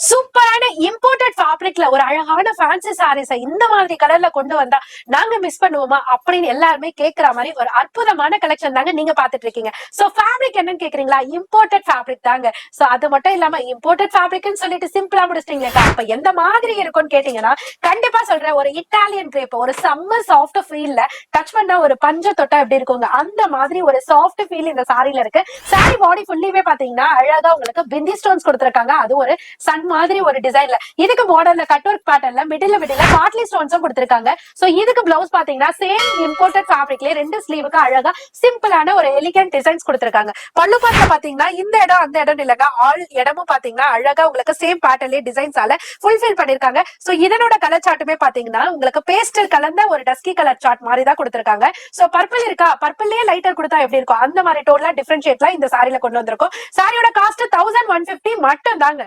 சூப்பரான இம்போர்ட்டட் ஃபேப்ரிக்ல ஒரு அழகான ஃபேன்சி சாரீஸை இந்த மாதிரி கலர்ல கொண்டு வந்தா நாங்க மிஸ் பண்ணுவோமா அப்படின்னு எல்லாருமே கேட்கிற மாதிரி ஒரு அற்புதமான கலெக்ஷன் தாங்க நீங்க பாத்துட்டு இருக்கீங்க. சோ ஃபேப்ரிக் என்னன்னு கேக்குறீங்களா? இம்போர்ட்டட் ஃபேப்ரிக் தாங்க. சோ அது மட்டும் இல்லாம இம்போர்ட்டட் ஃபேப்ரிக்னு சொல்லிட்டு சிம்பிளா முடிச்சிட்டீங்களா? அப்ப எந்த மாதிரி இருக்கும்னு கேட்டீங்கன்னா கண்டிப்பா சொல்றேன், ஒரு இட்டாலியன் கிரேப், ஒரு செம்ம சாஃப்ட் ஃபீல்ல டச் பண்ணா ஒரு பஞ்ச தொட்டா எப்படி இருக்குங்க அந்த மாதிரி ஒரு சாஃப்ட் ஃபீல் இந்த சாரில இருக்கு. சாரி பாடி ஃபுல்லிவே பாத்தீங்கன்னா அழகா உங்களுக்கு பிந்தி ஸ்டோன்ஸ் கொடுத்திருக்காங்க. அது ஒரு சன் மாதிரி ஒரு டிசைன்ல, இதுக்கு பார்டர்ல கட் ஒர்க் பேட்டர்ன்ல மிடில்ல பாட்லி ஸ்டோன்ஸும் கொடுத்திருக்காங்க. சோ இதுக்கு பிளவுஸ் பாத்தீங்கன்னா சேம் இம்போர்ட்டட் ஃபேப்ரிக்லயே ரெண்டு ஸ்லீவுக்கு அழகா சிம்பிளான ஒரு எலிகன்ட் டிசைன்ஸ் கொடுத்திருக்காங்க. பல்லு பார்ட்ல பாத்தீங்கன்னா இந்த இடம் அந்த இடம் இல்லங்க, ஆல் இடமும் பாத்தீங்கன்னா அழகா உங்களுக்கு சேம் பேட்டர்ன்லயே டிசைன்ஸால ஃபுல்ஃபில் பண்ணிருக்காங்க. சோ இதனோட கலர் சார்ட்டுமே பாத்தீங்கன்னா உங்களுக்கு பேஸ்டல் கலந்த ஒரு டஸ்கி கலர் சார்ட் மாதிரி தான் கொடுத்திருக்காங்க. சோ பர்பிள் இருக்கா, பர்பிள்லயே லைட்டர் கொடுத்தா எப்படி இருக்கும் அந்த மாதிரி டோன்ல டிஃபரன்ஷியேட்லாம் இந்த சாரில கொண்டு வந்திருக்கும். சாரியோட காஸ்ட் 1150 மட்டும் தாங்க.